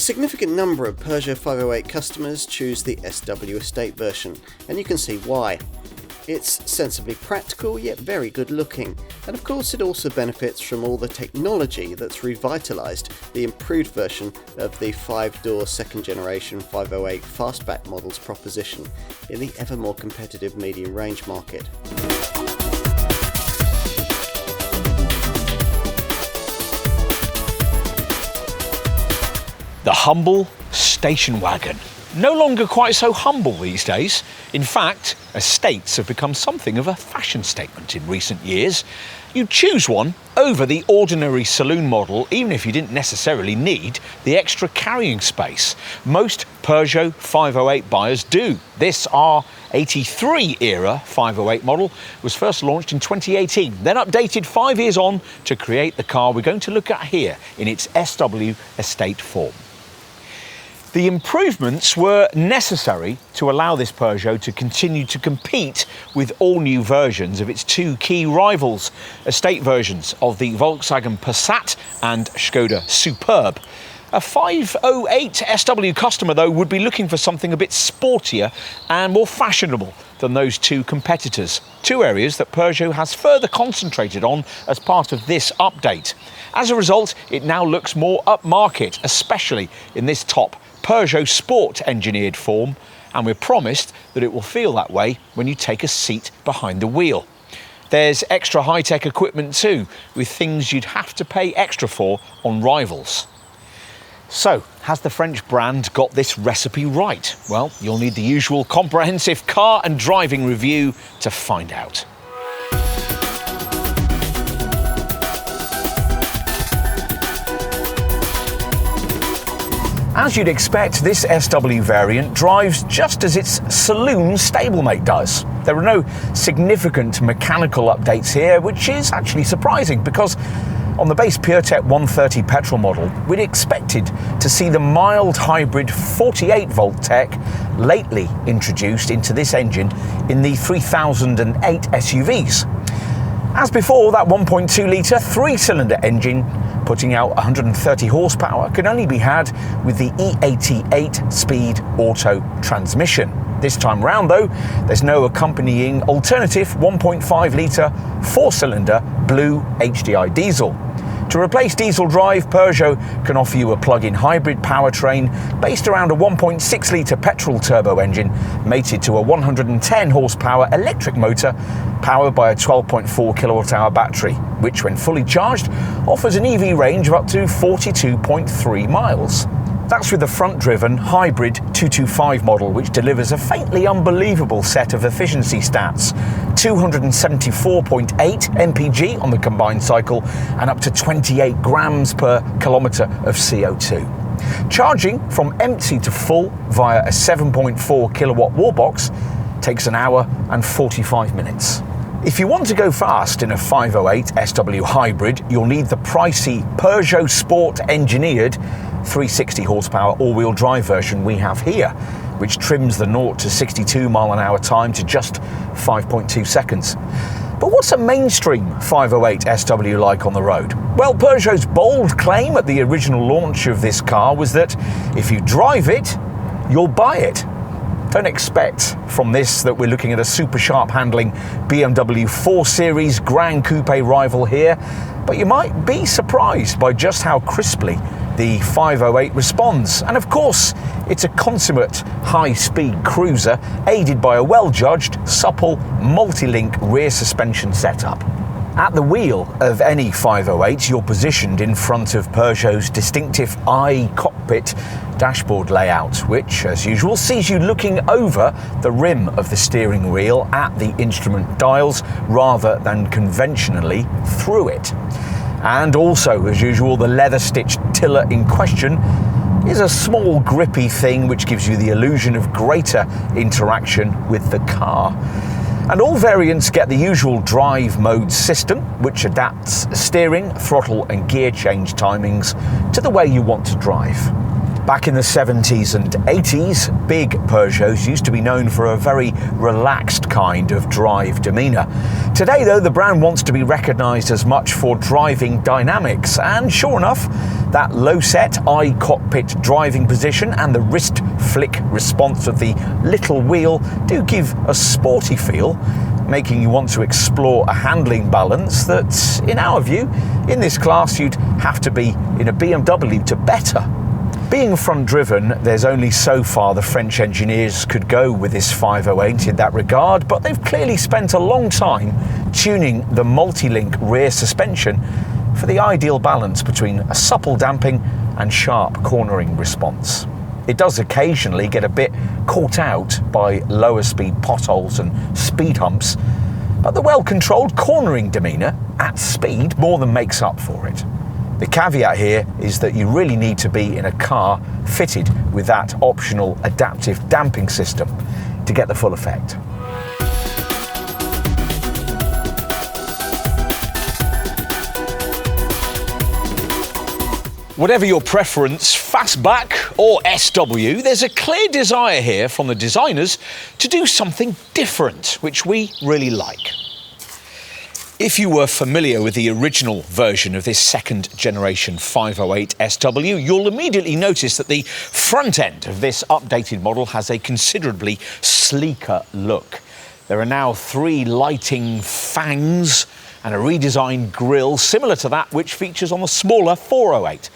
significant number of Peugeot 508 customers choose the SW Estate version, and you can see why. It's sensibly practical yet very good looking, and of course it also benefits from all the technology that's revitalised the improved version of the 5-door second generation 508 fastback model's proposition in the ever more competitive medium range market. The humble station wagon. No longer quite so humble these days. In fact, estates have become something of a fashion statement in recent years. You'd choose one over the ordinary saloon model even if you didn't necessarily need the extra carrying space. Most Peugeot 508 buyers do. This R83 era 508 model was first launched in 2018, then updated 5 years on to create the car we're going to look at here in its SW Estate form. The improvements were necessary to allow this Peugeot to continue to compete with all new versions of its two key rivals, estate versions of the Volkswagen Passat and Skoda Superb. A 508 SW customer, though, would be looking for something a bit sportier and more fashionable than those two competitors, two areas that Peugeot has further concentrated on as part of this update. As a result, it now looks more upmarket, especially in this top Peugeot Sport engineered form, and we're promised that it will feel that way when you take a seat behind the wheel. There's extra high-tech equipment too, with things you'd have to pay extra for on rivals. So, has the French brand got this recipe right? Well, you'll need the usual comprehensive car and driving review to find out. As you'd expect, this SW variant drives just as its saloon stablemate does. There are no significant mechanical updates here, which is actually surprising because on the base PureTech 130 petrol model, we'd expected to see the mild hybrid 48-volt tech lately introduced into this engine in the 3008 SUVs. As before, that 1.2-litre 3-cylinder engine putting out 130 horsepower can only be had with the E88 speed auto transmission. This time round, though, there's no accompanying alternative 1.5-litre 4-cylinder blue HDI diesel. To replace diesel drive, Peugeot can offer you a plug-in hybrid powertrain based around a 1.6-litre petrol turbo engine mated to a 110 horsepower electric motor powered by a 12.4 kilowatt-hour battery, which when fully charged offers an EV range of up to 42.3 miles. That's with the front-driven hybrid 225 model, which delivers a faintly unbelievable set of efficiency stats: 274.8 mpg on the combined cycle and up to 28 grams per kilometre of CO2. Charging from empty to full via a 7.4 kilowatt wallbox takes an hour and 45 minutes. If you want to go fast in a 508 SW hybrid, you'll need the pricey Peugeot Sport engineered 360 horsepower all-wheel drive version we have here, which trims the 0 to 62 mile an hour time to just 5.2 seconds. But what's a mainstream 508 SW like on the road? Well, Peugeot's bold claim at the original launch of this car was that if you drive it, you'll buy it. Don't expect from this that we're looking at a super sharp handling BMW 4 Series Grand Coupe rival here, but you might be surprised by just how crisply the 508 responds. And of course, it's a consummate high-speed cruiser aided by a well-judged, supple, multi-link rear suspension setup. At the wheel of any 508, you're positioned in front of Peugeot's distinctive i-cockpit dashboard layout, which, as usual, sees you looking over the rim of the steering wheel at the instrument dials rather than conventionally through it. And also, as usual, the leather-stitched tiller in question is a small grippy thing which gives you the illusion of greater interaction with the car. And all variants get the usual drive mode system, which adapts steering, throttle and gear change timings to the way you want to drive. Back in the 70s and 80s, big Peugeots used to be known for a very relaxed kind of drive demeanour. Today, though, the brand wants to be recognised as much for driving dynamics, and sure enough, that low-set eye-cockpit driving position and the wrist flick response of the little wheel do give a sporty feel, making you want to explore a handling balance that, in our view, in this class you'd have to be in a BMW to better. Being front-driven, there's only so far the French engineers could go with this 508 in that regard, but they've clearly spent a long time tuning the multi-link rear suspension for the ideal balance between a supple damping and sharp cornering response. It does occasionally get a bit caught out by lower speed potholes and speed humps, but the well-controlled cornering demeanour at speed more than makes up for it. The caveat here is that you really need to be in a car fitted with that optional adaptive damping system to get the full effect. Whatever your preference, fastback or SW, there's a clear desire here from the designers to do something different, which we really like. If you were familiar with the original version of this second generation 508 SW, you'll immediately notice that the front end of this updated model has a considerably sleeker look. There are now 3 lighting fangs and a redesigned grille similar to that which features on the smaller 408.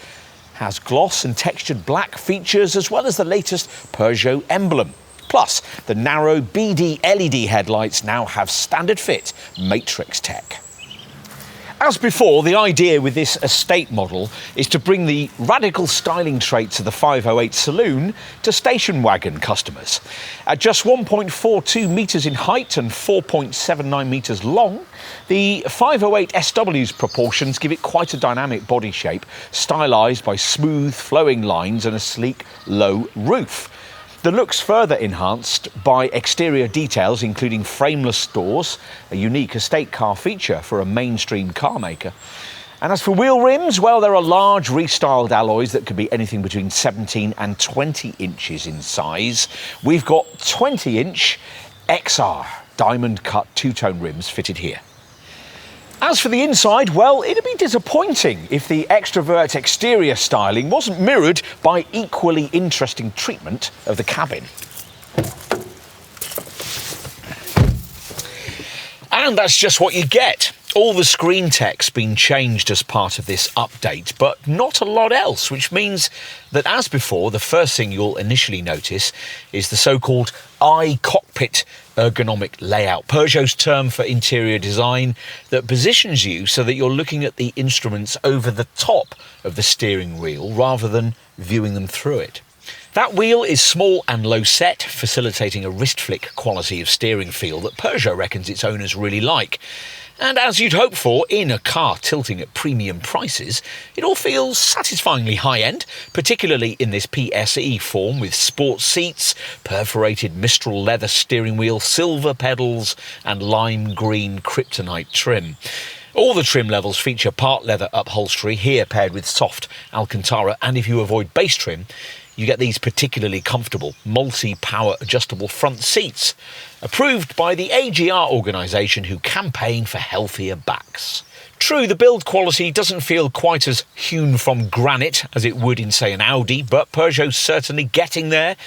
Has gloss and textured black features as well as the latest Peugeot emblem. Plus, the narrow BD LED headlights now have standard fit matrix tech. As before, the idea with this estate model is to bring the radical styling traits of the 508 Saloon to station wagon customers. At just 1.42 metres in height and 4.79 metres long, the 508 SW's proportions give it quite a dynamic body shape, stylised by smooth flowing lines and a sleek low roof. The look's further enhanced by exterior details including frameless doors, a unique estate car feature for a mainstream car maker. And as for wheel rims, well, there are large restyled alloys that could be anything between 17 and 20 inches in size. We've got 20-inch XR diamond-cut two-tone rims fitted here. As for the inside, well, it'd be disappointing if the extrovert exterior styling wasn't mirrored by equally interesting treatment of the cabin. And that's just what you get. All the screen tech's been changed as part of this update, but not a lot else, which means that, as before, the first thing you'll initially notice is the so-called eye-cockpit ergonomic layout, Peugeot's term for interior design that positions you so that you're looking at the instruments over the top of the steering wheel rather than viewing them through it. That wheel is small and low set, facilitating a wrist flick quality of steering feel that Peugeot reckons its owners really like. And as you'd hope for in a car tilting at premium prices, it all feels satisfyingly high-end, particularly in this PSE form with sports seats, perforated Mistral leather steering wheel, silver pedals and lime green kryptonite trim. All the trim levels feature part leather upholstery, here paired with soft Alcantara, and if you avoid base trim, you get these particularly comfortable multi-power adjustable front seats, approved by the AGR organisation who campaign for healthier backs. True, the build quality doesn't feel quite as hewn from granite as it would in, say, an Audi, but Peugeot's certainly getting there,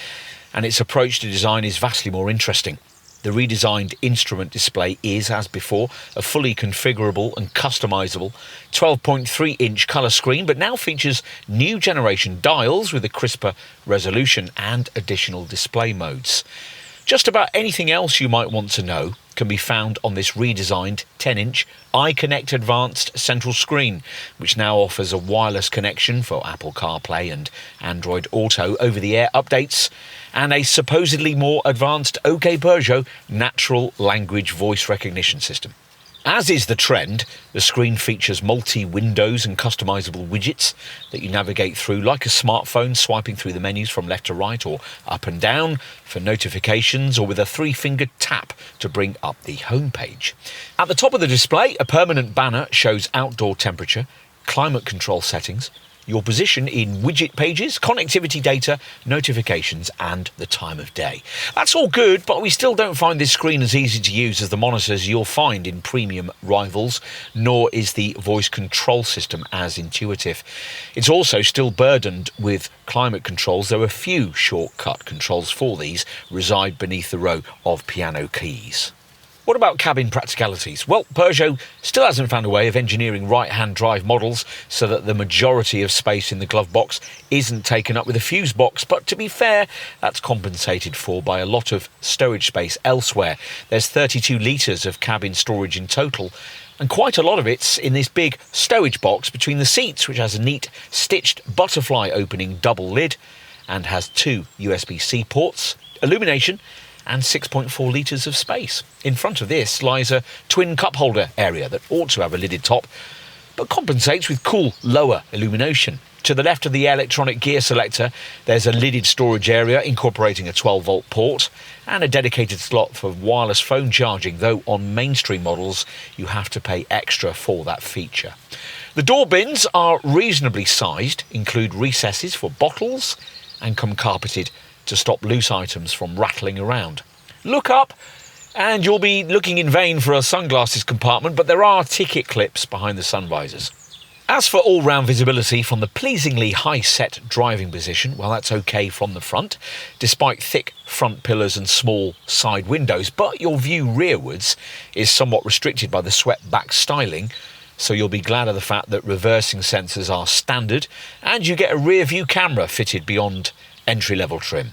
and its approach to design is vastly more interesting. The redesigned instrument display is, as before, a fully configurable and customisable 12.3-inch colour screen, but now features new generation dials with a crisper resolution and additional display modes. Just about anything else you might want to know can be found on this redesigned 10-inch iConnect Advanced central screen, which now offers a wireless connection for Apple CarPlay and Android Auto over-the-air updates, and a supposedly more advanced OK Peugeot natural language voice recognition system. As is the trend, the screen features multi-windows and customisable widgets that you navigate through like a smartphone, swiping through the menus from left to right or up and down for notifications, or with a 3-fingered tap to bring up the home page. At the top of the display, a permanent banner shows outdoor temperature, climate control settings, your position in widget pages, connectivity data, notifications and the time of day. That's all good, but we still don't find this screen as easy to use as the monitors you'll find in premium rivals, nor is the voice control system as intuitive. It's also still burdened with climate controls, though a few shortcut controls for these reside beneath the row of piano keys. What about cabin practicalities? Well, Peugeot still hasn't found a way of engineering right-hand drive models so that the majority of space in the glove box isn't taken up with a fuse box, but to be fair, that's compensated for by a lot of stowage space elsewhere. There's 32 litres of cabin storage in total, and quite a lot of it's in this big stowage box between the seats, which has a neat stitched butterfly opening double lid and has 2 USB-C ports, illumination, and 6.4 litres of space. In front of this lies a twin cup holder area that ought to have a lidded top, but compensates with cool lower illumination. To the left of the electronic gear selector, there's a lidded storage area incorporating a 12-volt port and a dedicated slot for wireless phone charging, though on mainstream models you have to pay extra for that feature. The door bins are reasonably sized, include recesses for bottles, and come carpeted to stop loose items from rattling around. Look up and you'll be looking in vain for a sunglasses compartment, but there are ticket clips behind the sun visors. As for all-round visibility from the pleasingly high-set driving position, well, that's okay from the front, despite thick front pillars and small side windows, but your view rearwards is somewhat restricted by the swept-back styling, so you'll be glad of the fact that reversing sensors are standard and you get a rear-view camera fitted beyond entry-level trim.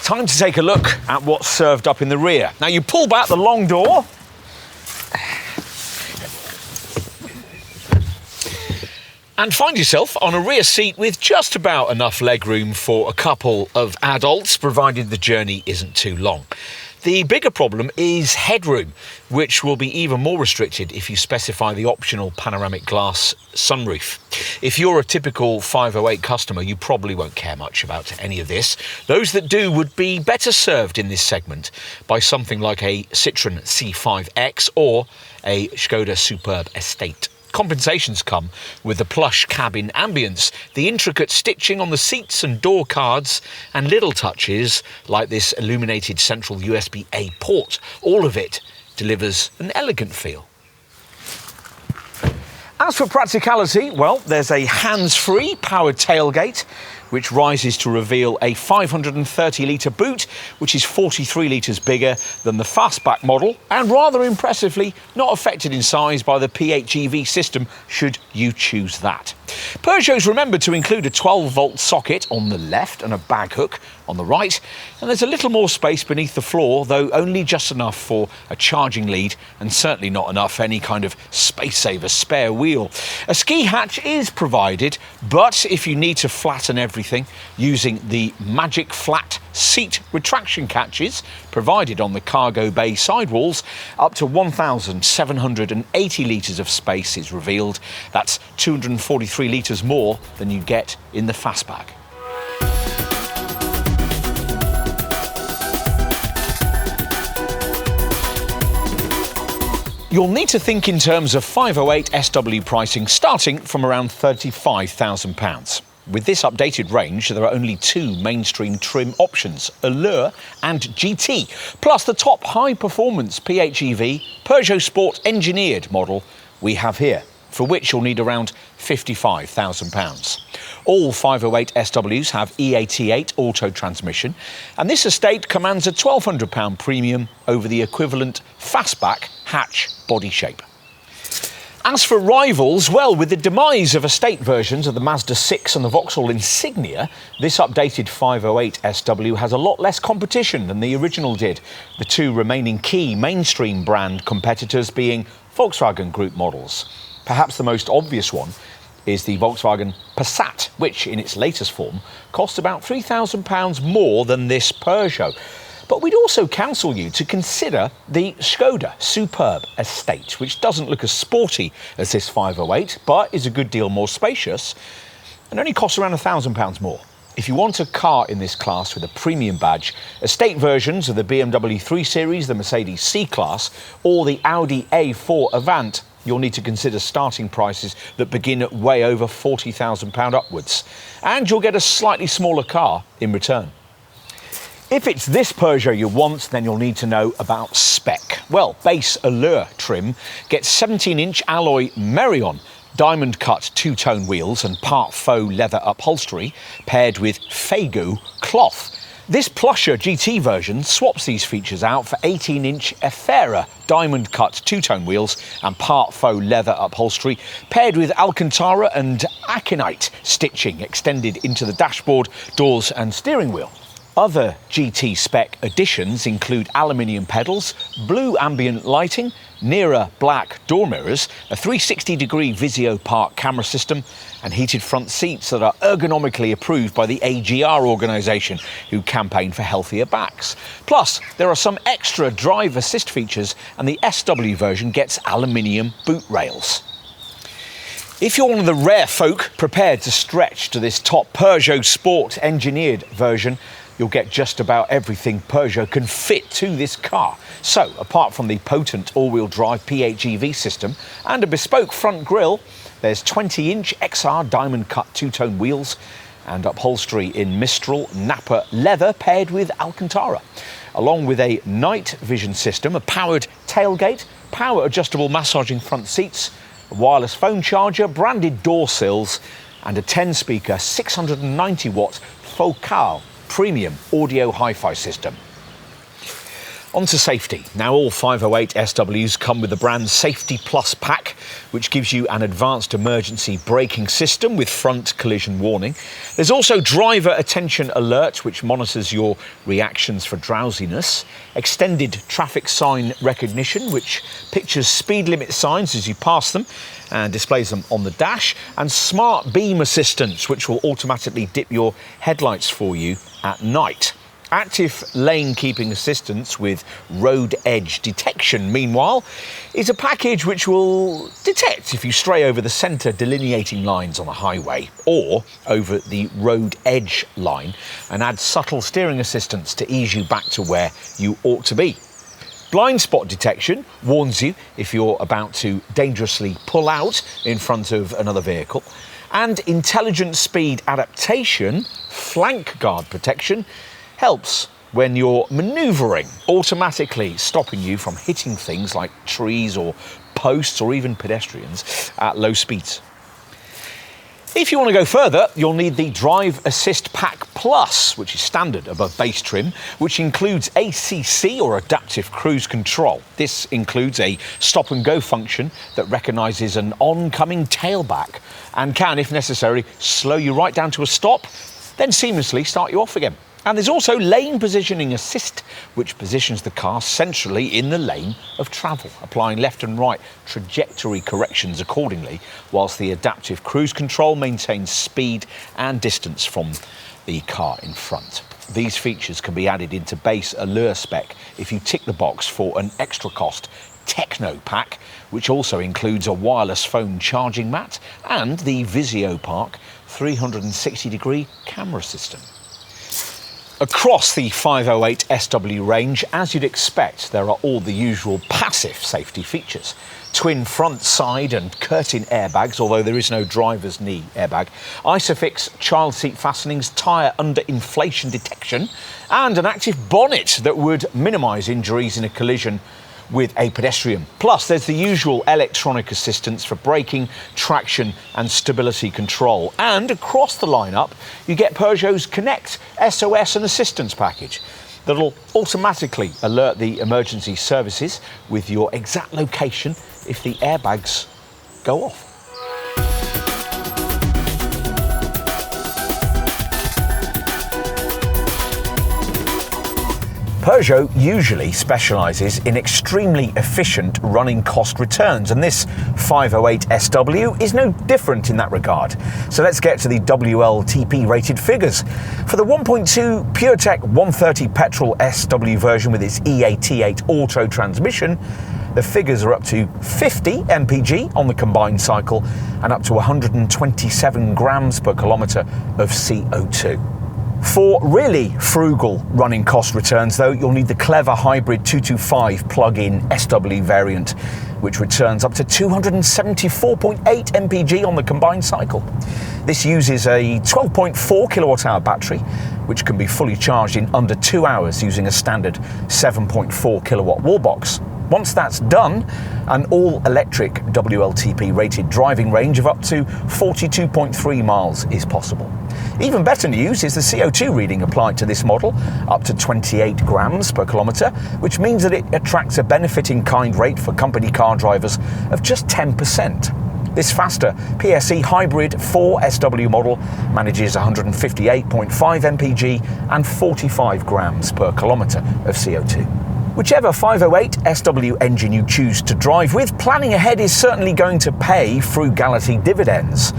Time to take a look at what's served up in the rear. Now you pull back the long door and find yourself on a rear seat with just about enough legroom for a couple of adults, provided the journey isn't too long. The bigger problem is headroom, which will be even more restricted if you specify the optional panoramic glass sunroof. If you're a typical 508 customer, you probably won't care much about any of this. Those that do would be better served in this segment by something like a Citroën C5X or a Skoda Superb Estate. Compensations come with the plush cabin ambience, the intricate stitching on the seats and door cards, and little touches like this illuminated central USB-A port. All of it delivers an elegant feel. As for practicality, well, there's a hands-free powered tailgate, which rises to reveal a 530-litre boot, which is 43 litres bigger than the fastback model, and rather impressively not affected in size by the PHEV system, should you choose that. Peugeot's remembered to include a 12-volt socket on the left and a bag hook on the right, and there's a little more space beneath the floor, though only just enough for a charging lead and certainly not enough for any kind of space-saver spare wheel. A ski hatch is provided, but if you need to flatten everything using the magic flat seat retraction catches provided on the cargo bay sidewalls, up to 1,780 litres of space is revealed. That's 243 litres more than you get in the fastback. You'll need to think in terms of 508 SW pricing starting from around £35,000. With this updated range, there are only 2 mainstream trim options, Allure and GT, plus the top high-performance PHEV Peugeot Sport engineered model we have here, for which you'll need around £55,000. All 508 SWs have EAT8 auto transmission, and this estate commands a £1,200 premium over the equivalent fastback hatch body shape. As for rivals, well, with the demise of estate versions of the Mazda 6 and the Vauxhall Insignia, this updated 508 SW has a lot less competition than the original did, the 2 remaining key mainstream brand competitors being Volkswagen Group models. Perhaps the most obvious one is the Volkswagen Passat, which in its latest form costs about £3,000 more than this Peugeot. But we'd also counsel you to consider the Skoda Superb Estate, which doesn't look as sporty as this 508, but is a good deal more spacious and only costs around £1,000 more. If you want a car in this class with a premium badge, estate versions of the BMW 3 Series, the Mercedes C-Class, or the Audi A4 Avant you'll need to consider starting prices that begin at way over £40,000 upwards, and you'll get a slightly smaller car in return. If it's this Peugeot you want, then you'll need to know about spec. Well, base Allure trim gets 17-inch alloy Merion diamond-cut two-tone wheels and part faux leather upholstery paired with Faygo cloth. This plusher GT version swaps these features out for 18-inch Efera diamond-cut two-tone wheels and part faux leather upholstery paired with Alcantara and Aconite stitching extended into the dashboard, doors and steering wheel. Other GT spec additions include aluminium pedals, blue ambient lighting, nearer black door mirrors, a 360-degree Visio Park camera system, and heated front seats that are ergonomically approved by the AGR organisation, who campaign for healthier backs. Plus, there are some extra drive assist features, and the SW version gets aluminium boot rails. If you're one of the rare folk prepared to stretch to this top Peugeot Sport engineered version, you'll get just about everything Peugeot can fit to this car. So, apart from the potent all-wheel drive PHEV system and a bespoke front grille, there's 20-inch XR diamond-cut two-tone wheels and upholstery in Mistral Napa leather paired with Alcantara, along with a night vision system, a powered tailgate, power-adjustable massaging front seats, a wireless phone charger, branded door sills, and a 10-speaker 690-watt Focal premium audio hi-fi system. On to safety. Now, all 508 SWs come with the brand's Safety Plus pack, which gives you an advanced emergency braking system with front collision warning. There's also driver attention alert, which monitors your reactions for drowsiness. Extended traffic sign recognition, which pictures speed limit signs as you pass them and displays them on the dash. And smart beam assistance, which will automatically dip your headlights for you at night. Active lane keeping assistance with road edge detection, meanwhile, is a package which will detect if you stray over the centre delineating lines on the highway or over the road edge line, and adds subtle steering assistance to ease you back to where you ought to be. Blind spot detection warns you if you're about to dangerously pull out in front of another vehicle. And intelligent speed adaptation, flank guard protection, helps when you're manoeuvring, automatically stopping you from hitting things like trees or posts or even pedestrians at low speeds. If you want to go further, you'll need the Drive Assist Pack Plus, which is standard above base trim, which includes ACC or Adaptive Cruise Control. This includes a stop and go function that recognises an oncoming tailback and can, if necessary, slow you right down to a stop, then seamlessly start you off again. And there's also lane positioning assist, which positions the car centrally in the lane of travel, applying left and right trajectory corrections accordingly, whilst the adaptive cruise control maintains speed and distance from the car in front. These features can be added into base Allure spec if you tick the box for an extra cost Techno pack, which also includes a wireless phone charging mat and the Visio Park 360-degree camera system. Across the 508 SW range, as you'd expect, there are all the usual passive safety features. Twin front, side and curtain airbags, although there is no driver's knee airbag, Isofix child seat fastenings, tyre under inflation detection, and an active bonnet that would minimise injuries in a collision with a pedestrian. Plus, there's the usual electronic assistance for braking, traction and stability control. And across the lineup, you get Peugeot's Connect SOS and assistance package that'll automatically alert the emergency services with your exact location if the airbags go off. Peugeot usually specialises in extremely efficient running cost returns, and this 508 SW is no different in that regard. So let's get to the WLTP rated figures. For the 1.2 PureTech 130 petrol SW version with its EAT8 auto transmission, the figures are up to 50 mpg on the combined cycle and up to 127 grams per kilometre of CO2. For really frugal running cost returns though, you'll need the clever hybrid 225 plug-in SW variant, which returns up to 274.8 mpg on the combined cycle. This uses a 12.4 kilowatt hour battery, which can be fully charged in under 2 hours using a standard 7.4 kilowatt wall box. Once that's done, an all-electric WLTP rated driving range of up to 42.3 miles is possible. Even better news is the CO2 reading applied to this model, up to 28 grams per kilometre, which means that it attracts a benefit in kind rate for company car drivers of just 10%. This faster PSE Hybrid 4SW model manages 158.5 mpg and 45 grams per kilometre of CO2. Whichever 508 SW engine you choose to drive with, planning ahead is certainly going to pay frugality dividends.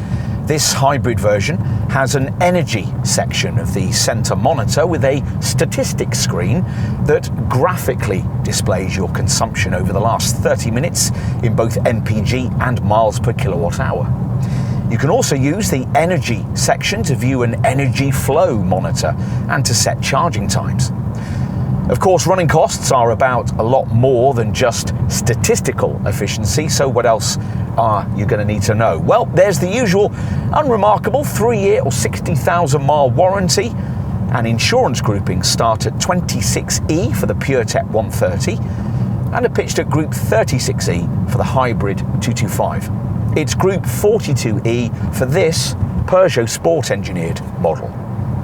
This hybrid version has an energy section of the centre monitor with a statistics screen that graphically displays your consumption over the last 30 minutes in both MPG and miles per kilowatt hour. You can also use the energy section to view an energy flow monitor and to set charging times. Of course, running costs are about a lot more than just statistical efficiency, so what else are you going to need to know? Well, there's the usual unremarkable 3-year or 60,000 mile warranty, and insurance groupings start at 26E for the PureTech 130 and are pitched at Group 36E for the Hybrid 225. It's Group 42E for this Peugeot Sport engineered model.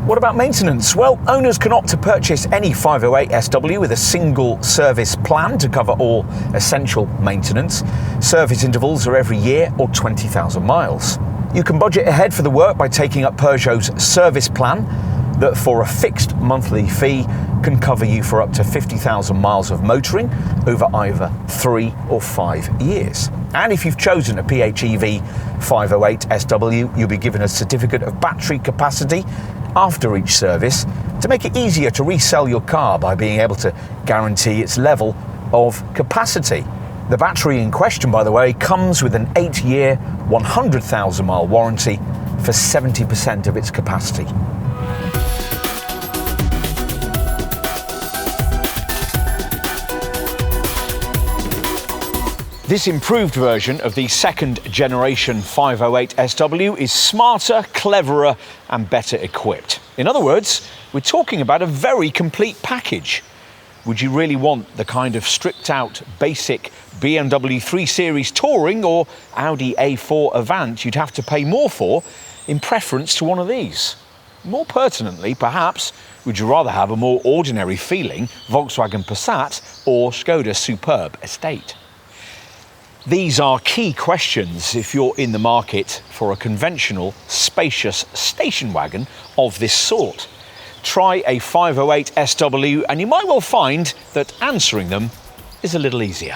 What about maintenance? Well, owners can opt to purchase any 508 SW with a single service plan to cover all essential maintenance. Service intervals are every year or 20,000 miles. You can budget ahead for the work by taking up Peugeot's service plan that for a fixed monthly fee can cover you for up to 50,000 miles of motoring over either 3 or 5 years. And if you've chosen a PHEV 508 SW, you'll be given a certificate of battery capacity after each service to make it easier to resell your car by being able to guarantee its level of capacity. The battery in question, by the way, comes with an 8-year, 100,000 mile warranty for 70% of its capacity. This improved version of the second generation 508 SW is smarter, cleverer and better equipped. In other words, we're talking about a very complete package. Would you really want the kind of stripped out basic BMW 3 Series Touring or Audi A4 Avant you'd have to pay more for in preference to one of these? More pertinently, perhaps, would you rather have a more ordinary feeling Volkswagen Passat or Skoda Superb Estate? These are key questions if you're in the market for a conventional, spacious station wagon of this sort. Try a 508 SW and you might well find that answering them is a little easier.